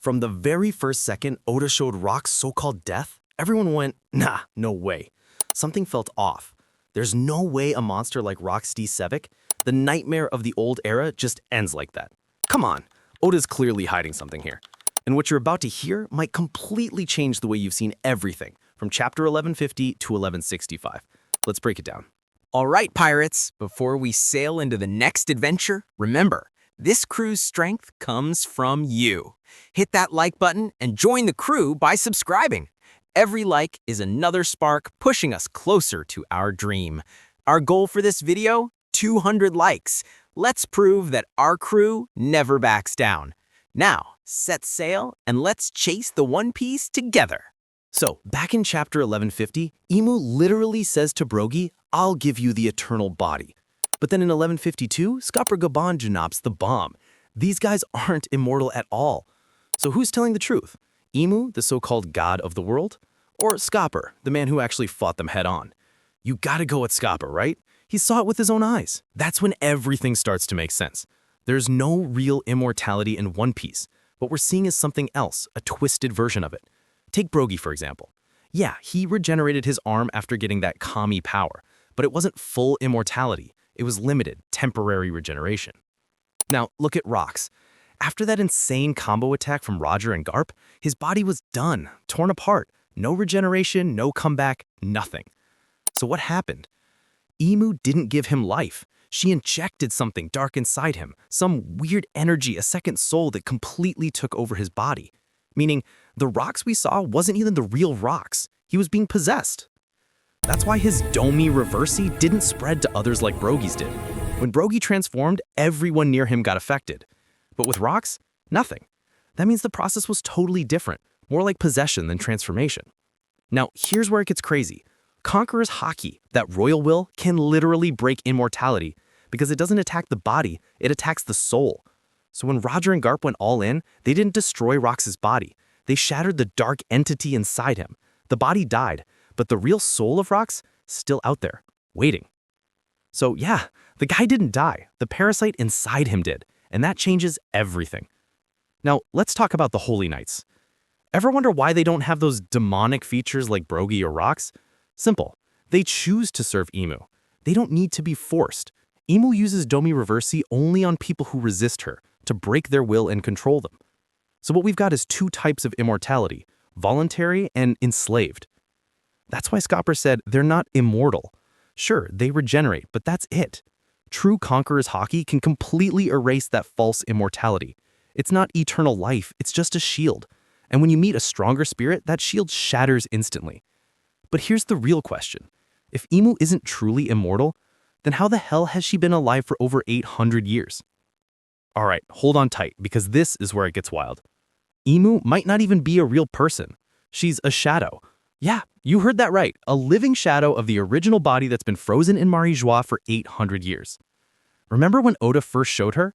From the very first second Oda showed Rock's so-called death, everyone went, nah, no way. Something felt off. There's no way a monster like Rock's D Xebec, the nightmare of the old era, just ends like that. Come on, Oda's clearly hiding something here. And what you're about to hear might completely change the way you've seen everything from chapter 1150 to 1165. Let's break it down. All right, pirates, before we sail into the next adventure, remember, this crew's strength comes from you. Hit that like button and join the crew by subscribing. Every like is another spark pushing us closer to our dream. Our goal for this video, 200 likes. Let's prove that our crew never backs down. Now, set sail and let's chase the One Piece together. So, back in chapter 1150, Imu literally says to Brogy, I'll give you the eternal body. But then in 1152, Scopper Gaban drops the bomb. These guys aren't immortal at all. So who's telling the truth? Imu, the so-called god of the world? Or Scopper, the man who actually fought them head-on? You gotta go with Scopper, right? He saw it with his own eyes. That's when everything starts to make sense. There's no real immortality in One Piece. What we're seeing is something else, a twisted version of it. Take Brogy, for example. Yeah, he regenerated his arm after getting that kami power, but it wasn't full immortality. It was limited, temporary regeneration. Now, look at Rocks. After that insane combo attack from Roger and Garp, his body was done, torn apart. No regeneration, no comeback, nothing. So what happened? Imu didn't give him life. She injected something dark inside him, some weird energy, a second soul that completely took over his body. Meaning, the Rocks we saw wasn't even the real Rocks. He was being possessed. That's why his Domi Reversi didn't spread to others like Brogy's did. When Brogy transformed, everyone near him got affected. But with Rocks, nothing. That means the process was totally different, more like possession than transformation. Now, here's where it gets crazy. Conqueror's Haki, that royal will, can literally break immortality because it doesn't attack the body, it attacks the soul. So when Roger and Garp went all in, they didn't destroy Rocks' body. They shattered the dark entity inside him. The body died, but the real soul of Rocks, still out there, waiting. So yeah, the guy didn't die. The parasite inside him did, and that changes everything. Now, let's talk about the Holy Knights. Ever wonder why they don't have those demonic features like Brogy or Rocks? Simple. They choose to serve Imu. They don't need to be forced. Imu uses Domi Reversi only on people who resist her, to break their will and control them. So what we've got is two types of immortality, voluntary and enslaved. That's why Scopper said they're not immortal. Sure, they regenerate, but that's it. True Conqueror's Haki can completely erase that false immortality. It's not eternal life, it's just a shield. And when you meet a stronger spirit, that shield shatters instantly. But here's the real question. If Imu isn't truly immortal, then how the hell has she been alive for over 800 years? All right, hold on tight, because this is where it gets wild. Imu might not even be a real person. She's a shadow. Yeah, you heard that right, a living shadow of the original body that's been frozen in Marijois for 800 years. Remember when Oda first showed her?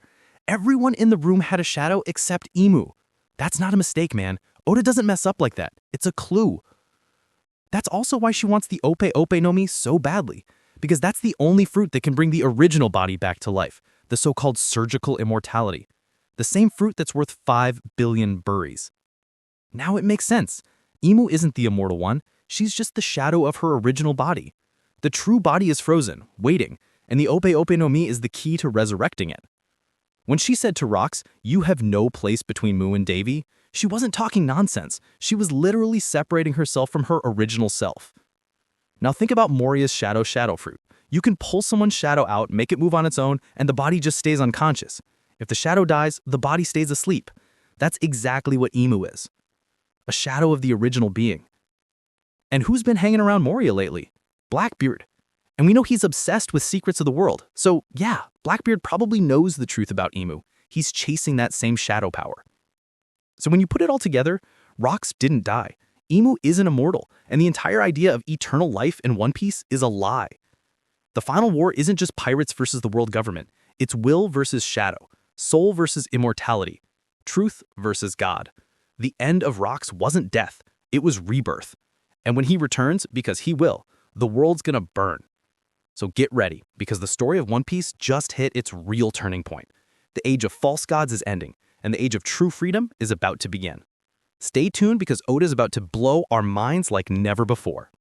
Everyone in the room had a shadow except Imu. That's not a mistake, man. Oda doesn't mess up like that. It's a clue. That's also why she wants the Ope Ope no Mi so badly, because that's the only fruit that can bring the original body back to life, the so-called surgical immortality. The same fruit that's worth 5 billion berries. Now it makes sense. Imu isn't the immortal one, she's just the shadow of her original body. The true body is frozen, waiting, and the Ope Ope no Mi is the key to resurrecting it. When she said to Rocks, you have no place between Mu and Davy, she wasn't talking nonsense. She was literally separating herself from her original self. Now think about Moria's shadow fruit. You can pull someone's shadow out, make it move on its own, and the body just stays unconscious. If the shadow dies, the body stays asleep. That's exactly what Imu is. A shadow of the original being. And who's been hanging around Moria lately? Blackbeard. And we know he's obsessed with secrets of the world. So yeah, Blackbeard probably knows the truth about Imu. He's chasing that same shadow power. So when you put it all together, Rocks didn't die. Imu isn't immortal, and the entire idea of eternal life in One Piece is a lie. The final war isn't just pirates versus the world government. It's will versus shadow, soul versus immortality, truth versus God. The end of Rocks wasn't death, it was rebirth. And when he returns, because he will, the world's gonna burn. So get ready, because the story of One Piece just hit its real turning point. The age of false gods is ending, and the age of true freedom is about to begin. Stay tuned because Oda is about to blow our minds like never before.